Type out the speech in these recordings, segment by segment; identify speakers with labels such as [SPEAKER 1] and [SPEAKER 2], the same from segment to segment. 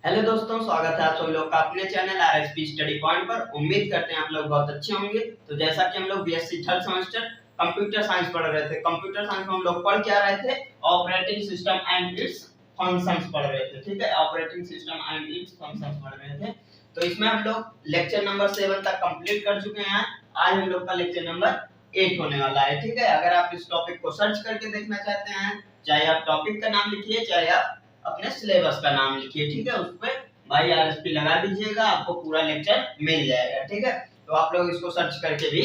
[SPEAKER 1] Hello दोस्तों, स्वागत है आप सभी लोग का अपने चैनल आरएसपी स्टडी पॉइंट पर। उम्मीद करते हैं आप लोग बहुत अच्छे होंगे। तो जैसा कि हम लोग BSc third semester computer science पढ़ रहे थे, कंप्यूटर साइंस में हम लोग पढ़ क्या रहे थे, operating system and it's functions पढ़ रहे थे। ठीक है, operating system and it's functions पढ़ रहे थे। तो इसमें हम लोग लेक्चर नंबर 7 तक कंप्लीट कर चुके हैं। आज हम लोग का लेक्चर नंबर 8 होने वाला है। ठीक है, अगर आप इस टॉपिक को सर्च करके देखना चाहते हैं, चाहे आप टॉपिक का नाम लिखिए, चाहे आप अपने सिलेबस का नाम लिखिए। ठीक है, उस पे भाई आरएसपी लगा दीजिएगा, आपको पूरा लेक्चर मिल जाएगा। ठीक है, तो आप लोग इसको सर्च करके भी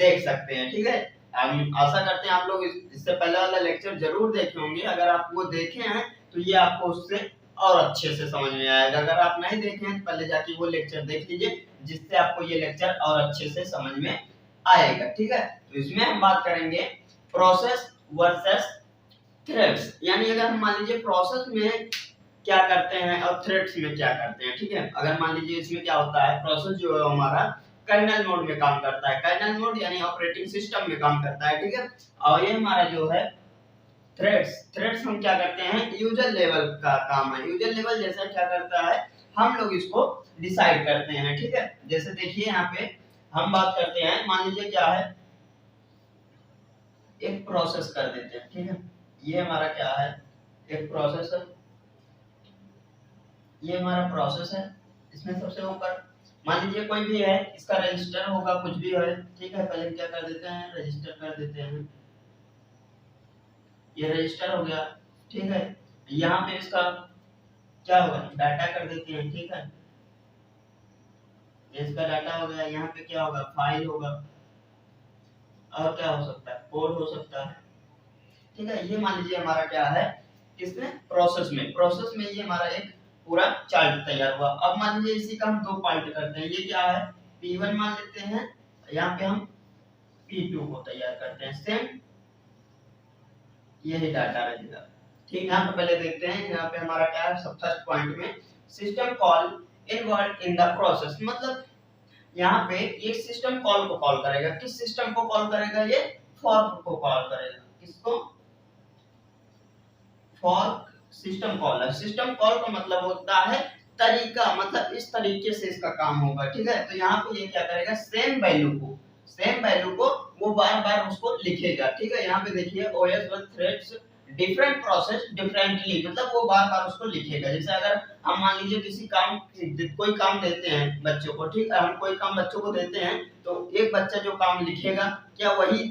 [SPEAKER 1] देख सकते हैं। ठीक है, हम आशा करते हैं आप लोग इससे पहले वाला लेक्चर जरूर देखे होंगे। अगर आप वो देखे हैं तो ये आपको उससे और अच्छे से समझ में आएगा। अगर आप नहीं देखे हैं तो पहले जाके वो लेक्चर देख लीजिए, जिससे आपको ये लेक्चर और अच्छे से समझ में आएगा। ठीक है, तो इसमें हम बात करेंगे प्रोसेस वर्सेस थ्रेड्स। यानी अगर हम मान लीजिए प्रोसेस में क्या करते हैं और थ्रेड्स में क्या करते हैं। ठीक है, अगर मान लीजिए इसमें क्या होता है, प्रोसेस जो है हमारा कर्नेल मोड में काम करता है। कर्नेल मोड यानी ऑपरेटिंग सिस्टम में काम करता है। ठीक है, और ये हमारा जो है थ्रेड्स, थ्रेड्स हम क्या करते हैं, यूजर लेवल का काम है। यूजर लेवल जैसा क्या करता है, हम लोग इसको डिसाइड करते हैं। ठीक है, जैसे देखिए यहाँ पे हम बात करते हैं, मान लीजिए क्या है, एक प्रोसेस कर देते हैं। ठीक है, ये हमारा क्या है, एक प्रोसेस है। ये हमारा प्रोसेस है। इसमें सबसे ऊपर मान लीजिए कोई भी है, इसका रजिस्टर होगा, कुछ भी है। ठीक है, पहले क्या कर देते हैं, रजिस्टर कर देते हैं। ये रजिस्टर हो गया। ठीक है, यहाँ पे इसका क्या होगा, डाटा कर देते हैं। ठीक है, ये इसका डाटा हो गया। यहाँ पे क्या होगा, फाइल होगा, और क्या हो सकता है, कोड हो सकता है। ठीक है, ये मान लीजिए हमारा क्या है, किसमें, प्रोसेस में। प्रोसेस में ये हमारा एक पूरा चार्ट तैयार हुआ। अब मान लीजिए इसी का हम दो पार्ट करते हैं। ये क्या है, P1 मान लेते हैं, यहाँ पे हम P2 को तैयार करते हैं। सेम यही डाटा रहेगा। ठीक, यहाँ पे पहले देखते हैं, यहाँ पे हमारा क्या है, सब फर्स्ट पॉइंट में system call involve in the process. मतलब यहाँ पे ये सिस्टम कॉल को कॉल करेगा। किस सिस्टम को कॉल करेगा, ये फॉर्क को कॉल करेगा। किसको, फॉर्क सिस्टम कॉल है। सिस्टम कॉल का मतलब होता है तरीका, मतलब इस तरीके से इसका काम होगा। ठीक है, तो यहाँ पे ये क्या करेगा, सेम वैल्यू को वो बार बार उसको लिखेगा। ठीक है, यहाँ पे देखिए OS one threads different process differently, मतलब वो बार बार उसको लिखेगा। जैसे अगर हम मान लीजिए किसी काम, कोई काम देते हैं बच्चों को, ठीक है, हम कोई काम बच्चों को देते हैं, तो एक बच्चा जो काम लिखेगा, क्या वही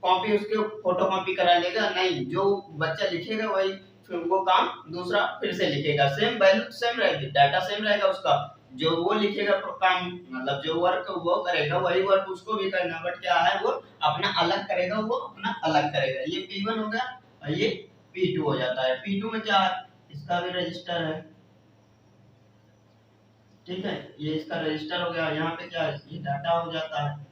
[SPEAKER 1] कॉपी उसके फोटो कॉपी करा लेगा? नहीं, जो बच्चा लिखेगा वही फिर वो काम दूसरा फिर से लिखेगा। सेम वैल्यू सेम रहेगी, डाटा सेम रहेगा उसका। जो वो लिखेगा काम, मतलब जो वर्क वो करेगा वही वर्क उसको भी करना, बट क्या है, वो अपना अलग करेगा, वो अपना अलग करेगा। ये P1 हो गया और ये P2 हो जाता है। P2 में क्या है, इसका भी रजिस्टर है। ठीक है, ये इसका रजिस्टर हो गया। यहाँ पे क्या है, ये डाटा हो जाता है।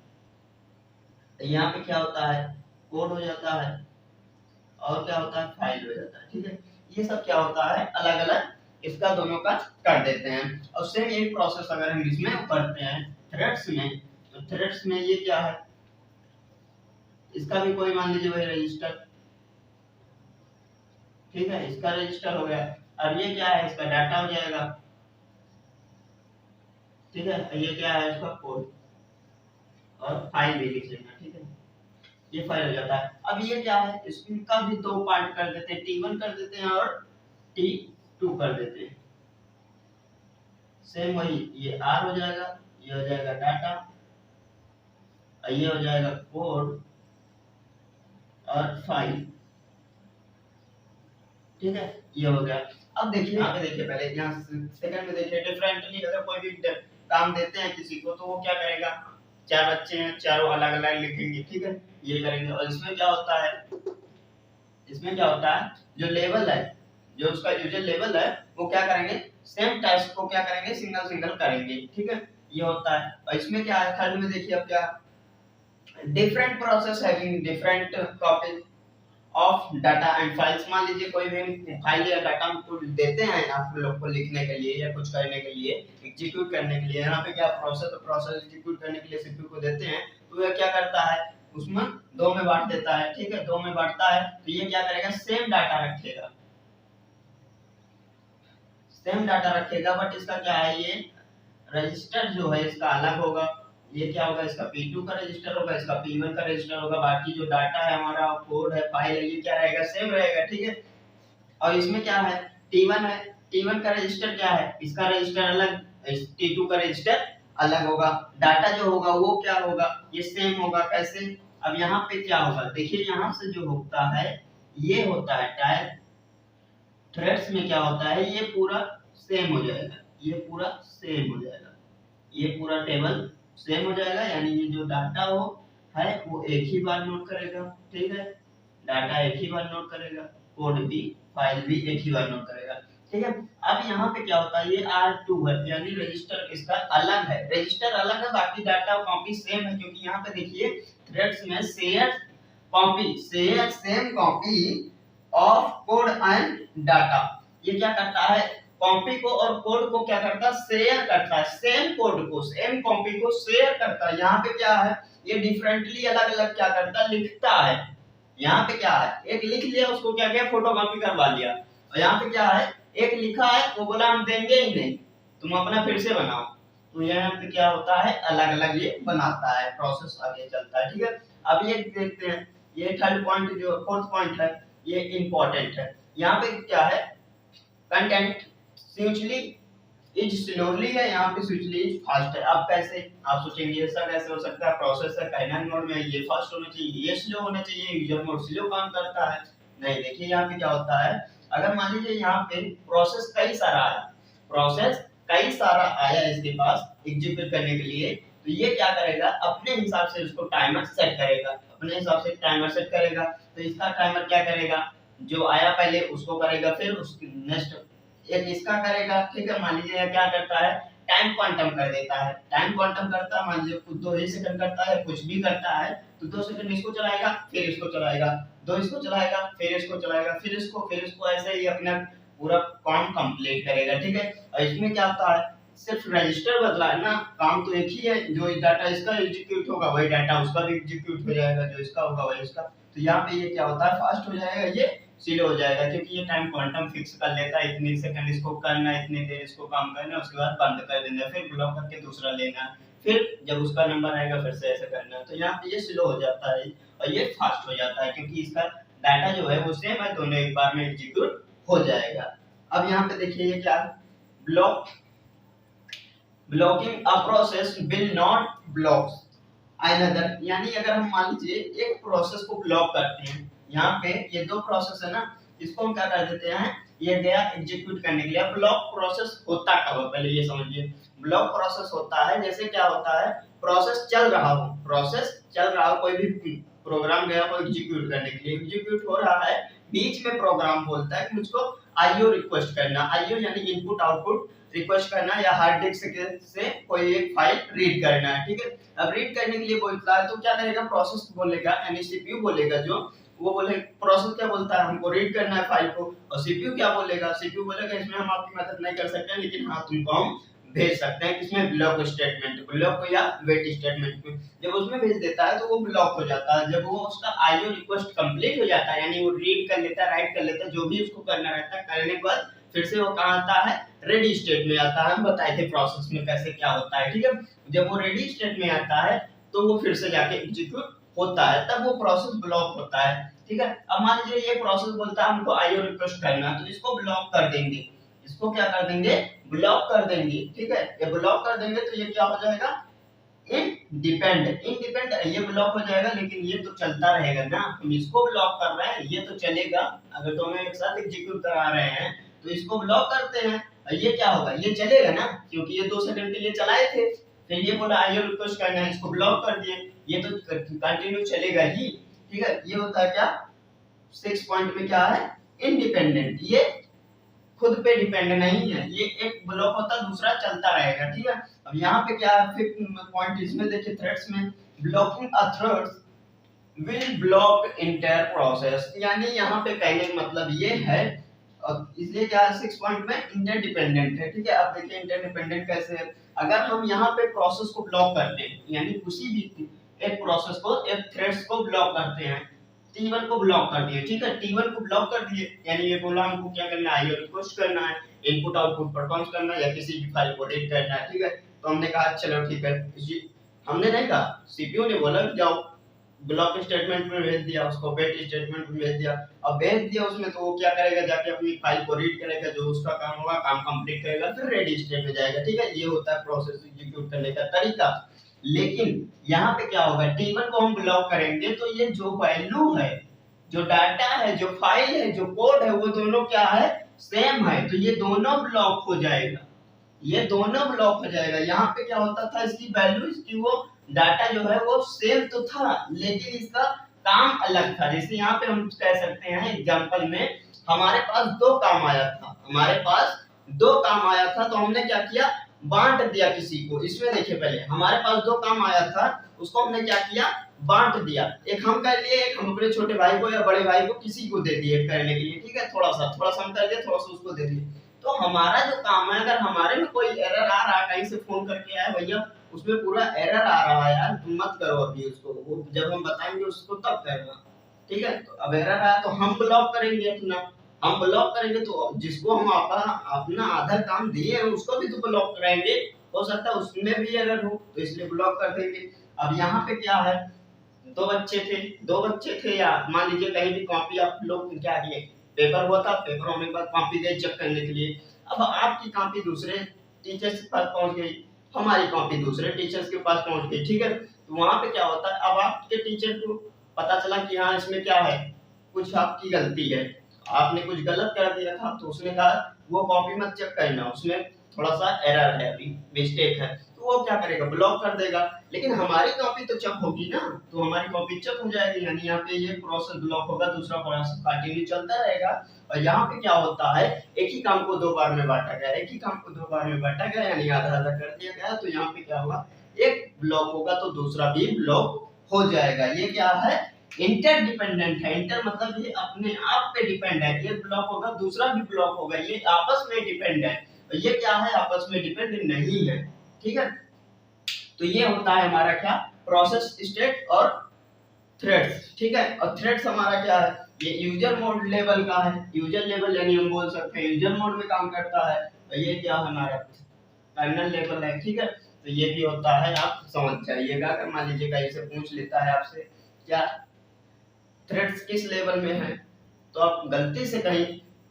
[SPEAKER 1] यहाँ पे क्या होता है, कोड हो जाता है, और क्या होता है, फाइल हो जाता है। ठीक है, ये सब क्या होता है, अलग अलग इसका दोनों का कर देते हैं। और सेम यही प्रोसेस अगर हम इसमें करते हैं थ्रेड्स में, तो थ्रेड्स में ये क्या है, इसका भी कोई मान लीजिए वही रजिस्टर। ठीक है, इसका रजिस्टर हो गया। अब ये क्या है, इसका डाटा हो जाएगा। ठीक है, ये क्या है, इसका कोड और फाइल भी लिख लेना। ठीक है, ये फाइल हो जाता है। अब ये क्या है, इसका भी दो पार्ट कर देते हैं, T1 कर देते हैं और T2 कर देते हैं। सेम वही, ये R हो जाएगा, ये हो जाएगा डाटा, ये हो जाएगा कोड और फाइल। ठीक है, ये हो गया। अब देखिए यहाँ पे, देखिए पहले यहाँ सेकंड में देखिए, डिफरेंटली अगर कोई भी काम देते हैं किसी को, तो वो क्या करेगा, चार बच्चे हैं, चारों अलग अलग लिखेंगे। ठीक है, ये करेंगे। और इसमें क्या होता है, इसमें क्या होता है, जो लेवल है, जो उसका यूजर लेवल है, वो क्या करेंगे, सेम टास्क को क्या करेंगे, सिंगल सिंगल करेंगे। ठीक है, ये होता है। और इसमें क्या है, थर्ड में देखिए अब क्या, different process having different copy of data and files. मान लीजिए कोई भी फाइल या डाटा हमको देते हैं आप लोग को लिखने के लिए या कुछ करने के लिए, एग्जीक्यूट करने के लिए। यहाँ पे क्या प्रोसेस एग्जीक्यूट करने के लिए सीपीयू को देते हैं, तो यह क्या करता है, उसमें दो में बांट देता है। ठीक है, दो में बांटता है, तो ये क्या करेगा, सेम डाटा रखेगा, सेम डाटा रखेगा, बट इसका क्या है, ये रजिस्टर जो है इसका अलग होगा। ये क्या होगा, इसका P2 का रजिस्टर होगा, इसका P1 का रजिस्टर होगा। बाकी जो डाटा है हमारा, कोड है, फाइल है, ये क्या रहेगा, सेम रहेगा, ठीक है। और इसमें क्या है, T1 है, T1 का रजिस्टर क्या है, इसका रजिस्टर अलग, T2 का रजिस्टर अलग होगा। डाटा जो होगा वो क्या होगा, ये सेम होगा। कैसे, अब यहाँ पे क्या होगा, देखिए यहाँ से जो होता है ये होता है टाइप थ्रेड्स में क्या होता है, ये पूरा सेम हो जाएगा, ये पूरा सेम हो जाएगा, ये पूरा टेबल सेम हो जाएगा। यानी ये जो डाटा हो है वो एक ही बार नोट करेगा, ठीक है, डाटा एक ही बार नोट करेगा, कोड भी, फाइल भी एक ही बार नोट करेगा, ठीक है। अब यहाँ पे क्या होता है, ये R2 है, यानी रजिस्टर इसका अलग है, रजिस्टर अलग है, बाकी डाटा कॉपी सेम है। क्योंकि यहाँ पे देखिए थ्रेड्स में share copy, share same copy of code and data, ये क्या करता है, कॉपी को और कोड को क्या करता है, शेयर करता है, सेम कोड को, सेम कॉपी को शेयर करता है। यहाँ पे क्या है, ये डिफरेंटली अलग अलग क्या करता है, लिखता है। यहाँ पे क्या है, एक लिख लिया, उसको क्या किया, फोटोकॉपी करवा लिया। और यहाँ पे क्या है, एक लिखा है, वो बोला हम देंगे ही नहीं, तुम अपना फिर से बनाओ। तो यहाँ पे क्या होता है, अलग अलग ये बनाता है, प्रोसेस आगे चलता है, ठीक है। अब ये देखते हैं, ये थर्ड पॉइंट, जो फोर्थ पॉइंट है, ये इंपॉर्टेंट है। यहाँ पे क्या है, कंटेंट स्विचली इज स्लोली है, यहाँ पे स्विचली इज फास्ट है। अब कैसे, आप सोचेंगे ऐसा कैसे हो सकता है, प्रोसेसर काइनेटिक मोड में ये फास्ट होना चाहिए, ये स्लो होना चाहिए, यूजर मोड स्लो काम करता है। नहीं, देखिए यहाँ पे क्या होता है, अगर मान लीजिए यहाँ पे प्रोसेस कई सारा आया, प्रोसेस कई सारा आया इसके पास एग्जीक्यूट करने के लिए, तो ये क्या करेगा, अपने हिसाब से उसको टाइमर सेट करेगा, अपने हिसाब से टाइमर सेट करेगा। तो इसका टाइमर क्या करेगा, जो आया पहले उसको करेगा, फिर उसके नेक्स्ट एक इसका करेगा, ठीक है। मान लीजिए क्या करता है, टाइम क्वांटम कर देता है, टाइम क्वांटम करता है, मान लीजिए कुछ 2 सेकंड करता है, कुछ भी करता है, तो 2 सेकंड इसको चलाएगा, फिर इसको चलाएगा, 2 इसको चलाएगा, फिर इसको चलाएगा, फिर इसको ऐसे ही अपना पूरा काम कंप्लीट करेगा, ठीक है। और इसमें क्या होता है, सिर्फ रजिस्टर बदला है ना, काम तो एक ही है, जो डाटा इसका एग्जीक्यूट होगा वही डाटा उसका भी एग्जीक्यूट हो जाएगा, जो इसका होगा वही इसका। तो यहाँ पे ये क्या होता है, फास्ट हो जाएगा, ये स्लो हो जाएगा, क्योंकि ये टाइम क्वांटम फिक्स कर लेता है, इतनी सेकंड इसको करना, इतनी देर इसको काम करना, उसके बाद बंद कर देना, फिर ब्लॉक करके दूसरा लेना, फिर जब उसका नंबर आएगा फिर से ऐसे करना। तो यहाँ पे ये स्लो हो जाता है और ये फास्ट हो जाता है, क्योंकि इसका डाटा जो है वो सेम है, दोनों एक बार में एग्जीक्यूट हो जाएगा। अब यहाँ पे देखिए ये क्या, block blocking a process will not blocks another, यानी अगर हम मान लीजिए एक प्रोसेस को ब्लॉक करते हैं, यहाँ पे ये 2 प्रोसेस है ना, इसको हम क्या कर देते हैं, ये गया एग्जीक्यूट करने के लिए। ब्लॉक प्रोसेस होता कब है, पहले ये समझिए। ब्लॉक प्रोसेस होता है जैसे क्या होता है, प्रोसेस चल रहा हो, कोई भी प्रोग्राम गया हो एग्जीक्यूट करने के लिए, एग्जीक्यूट हो रहा है, बीच में प्रोग्राम बोलता है कि मुझको आईओ रिक्वेस्ट करना, आईओ यानी इनपुट आउटपुट रिक्वेस्ट करना, या हार्ड डिस्क से कोई एक फाइल रीड करना है, ठीक है। अब रीड करने के लिए बोलता है तो क्या करेगा, प्रोसेस बोलेगा, यानी सीपीयू बोलेगा, जो वो बोले, प्रोसेस क्या बोलता है, हमको रीड करना है फाइल को, और सीपीयू क्या बोलेगा, सीपीयू बोलेगा इसमें हम आपकी मदद नहीं कर सकते, लेकिन हाँ तुमको हम भेज सकते हैं, किसमें, ब्लॉक स्टेटमेंट, ब्लॉक या वेट स्टेटमेंट में। जब उसमें भेज देता है तो वो ब्लॉक हो जाता है। जब वो उसका आईओ रिक्वेस्ट कंप्लीट हो जाता है, यानी वो रीड कर लेता है, राइट कर लेता है, जो भी उसको करना रहता है, करने के बाद फिर से वो कहाँ आता है, रेडी स्टेट में आता है। हम बताए थे प्रोसेस में कैसे क्या होता है, ठीक है। जब वो रेडी स्टेट में आता है तो वो फिर से जाके एग्जीक्यूट होता है, तब वो प्रोसेस ब्लॉक होता है, ठीक है। अब मान लीजिए ये प्रोसेस बोलता है हमको आईओ रिक्वेस्ट करना है, तो इसको ब्लॉक कर देंगे, इसको क्या कर देंगे, ब्लॉक कर देंगे, ठीक है। ये ब्लॉक कर देंगे तो ये क्या हो जाएगा, इंडिपेंडेंट, ये ब्लॉक हो जाएगा, लेकिन ये तो चलता रहेगा ना, हम इसको ब्लॉक कर रहे हैं, ये तो चलेगा, अगर तो हम एक साथ एग्जीक्यूट करा रहे हैं तो इसको ब्लॉक करते हैं, और ये क्या होगा, ये चलेगा ना, क्योंकि ये 2 सेकंड के लिए चलाए थे, फिर ये बोला आईओ रिक्वेस्ट करना है, इसको ब्लॉक कर दिए, ये तो कंटिन्यू चलेगा ही, ठीक है। ये होता है क्या, 6 पॉइंट में क्या है, इंडिपेंडेंट, ये खुद पे डिपेंड नहीं है, ये एक ब्लॉक होता है, दूसरा चलता रहेगा, ठीक है। अब यहाँ पे क्या है, 5th पॉइंट इसमें देखिए, थ्रेड्स में blocking a threads will block entire process, यानी यहाँ पे कहने का मतलब ये है, इसलिए क्या है 6 पॉइंट में इंटरडिपेंडेंट है, ठीक है। अब देखिए इंटरडिपेंडेंट कैसे है, अगर हम यहाँ पे प्रोसेस को ब्लॉक करते हैं, यानी किसी भी एक प्रोसेस को, एक थ्रेड्स को ब्लॉक करते हैं, T1 को ब्लॉक कर दिए, ठीक है, T1 को ब्लॉक कर दिए, यानी ये बोला हमको क्या करना है, आईओ रिक्वेस्ट करना है, इनपुट आउटपुट परफॉर्म करना या किसी भी फाइल को रीड करना है, ठीक है। तो हमने कहा चलो ठीक है, हमने नहीं कहा, सीपीयू ने बोला जाओ ब्लॉक स्टेटमेंट में भेज दिया, उसको वेट स्टेटमेंट में भेज दिया। अब भेज दिया उसमें तो वो क्या करेगा, जाके अपनी फाइल को रीड करेगा, जो उसका काम होगा काम कंप्लीट करेगा, फिर रेडी स्टेट में जाएगा, ठीक है। ये होता है प्रोसेस एग्जीक्यूट करने का तरीका। लेकिन यहाँ पे क्या होगा, टी1 को हम ब्लॉक करेंगे तो ये जो वैल्यू है, जो डाटा है, जो फाइल है, जो कोड है, वो दोनों क्या है, सेम है। तो ये दोनों ब्लॉक हो जाएगा, ये दोनों ब्लॉक हो जाएगा। यहाँ पे क्या होता था, इसकी वैल्यू, इसकी वो डाटा जो है वो सेम तो था, लेकिन इसका काम अलग था। जैसे यहाँ पे हम कह सकते हैं एग्जांपल में, हमारे पास दो काम आया था, हमारे पास दो काम आया था, तो हमने क्या किया, बांट दिया किसी को। इसमें देखिए पहले हमारे पास दो काम आया था, उसको हमने क्या किया, बांट दिया। एक हम कर लिए, एक हम अपने छोटे भाई को या बड़े भाई को किसी को दे दिए करने के लिए, ठीक है। थोड़ा सा हम कर दिए, थोड़ा सा उसको दे दिए। तो हमारा जो काम है, अगर हमारे में कोई एरर आ रहा है, कहीं से फोन करके आया भैया उसमें पूरा एरर आ रहा है यार, तुम मत करो अभी उसको, वो जब हम बताएंगे उसको तब करना, ठीक है। तो अब एरर आया तो हम ब्लॉक करेंगे अपना, हम ब्लॉक करेंगे तो जिसको हम अपना आधा काम दिए हैं उसको भी तो ब्लॉक कराएंगे, हो सकता है उसमें भी एरर हो, तो इसलिए ब्लॉक कर देंगे। अब यहाँ पे क्या है, दो बच्चे थे या मान लीजिए कहीं भी कॉपी आप लोग क्या किए, पेपर हुआ था, पेपर होने के बाद कॉपी गई चेक करने के लिए। अब आपकी कॉपी दूसरे टीचर्स के पास पहुंच गई, हमारी कॉपी दूसरे टीचर्स के पास पहुंच गई, ठीक है। तो वहां पे क्या होता है, अब आपके टीचर को पता चला कि हाँ इसमें क्या है, कुछ आपकी गलती है, आपने कुछ गलत कर दिया था, तो उसने कहा वो कॉपी मत चेक करना, उसमें थोड़ा सा एरर है, अभी मिस्टेक है, तो वो क्या करेगा, ब्लॉक कर देगा। लेकिन हमारी कॉपी तो चेक होगी ना, तो हमारी कॉपी चेक हो जाएगी, यानी यहाँ पे ये प्रोसेस ब्लॉक होगा, दूसरा प्रोसेस कंटिन्यू चलता रहेगा। और यहाँ पे क्या होता है, एक ही काम को दो बार में बांटा गया, एक ही काम को दो बार में बांटा गया, यानी आधा आधा कर दिया गया। तो यहाँ पे क्या होगा, एक ब्लॉक होगा तो दूसरा भी ब्लॉक हो जाएगा। ये क्या है, इंटरडिपेंडेंट है। इंटर मतलब ये अपने आप पे डिपेंड है, ये ब्लॉक होगा दूसरा भी ब्लॉक होगा, ये आपस में डिपेंड है। और ये क्या है, आपस में डिपेंड नहीं है, ठीक है। तो ये होता है हमारा क्या, प्रोसेस स्टेट और थ्रेड्स, ठीक है। और थ्रेड्स हमारा क्या है, ये यूजर मोड लेवल का है, यूजर लेवल यानी हम बोल सकते हैं यूजर मोड में काम करता है। और ये क्या है, हमारा कर्नल लेवल है, ठीक है। तो ये भी होता है, आप समझ जाइएगा। अगर मान लीजिए कहीं से पूछ लेता है आपसे क्या थ्रेड्स किस लेवल में है, तो आप गलती से कहीं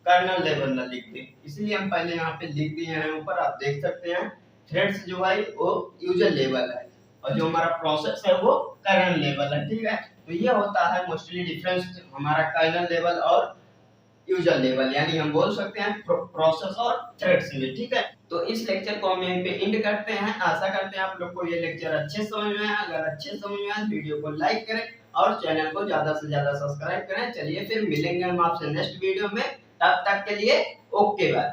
[SPEAKER 1] कर्नल लेवल ना लिख दें, इसलिए हम पहले यहाँ पे लिख दिए हैं ऊपर, आप देख सकते हैं थ्रेड्स जो है वो यूजर लेवल है, और जो हमारा प्रोसेस है वो कर्नल लेवल है, ठीक है। तो ये होता है मोस्टली डिफरेंस हमारा कर्नल लेवल और यूजर लेवल, यानी हम बोल सकते हैं प्रोसेस और थ्रेड्स में, ठीक है। तो इस लेक्चर को हम यहीं पे एंड करते हैं। आशा करते हैं आप लोग को ये लेक्चर अच्छे समझ में आया। अगर अच्छे समझ में आया वीडियो को लाइक करें और चैनल को ज्यादा से ज्यादा सब्सक्राइब करें। चलिए फिर मिलेंगे हम आपसे नेक्स्ट वीडियो में, तब तक के लिए ओके बाय।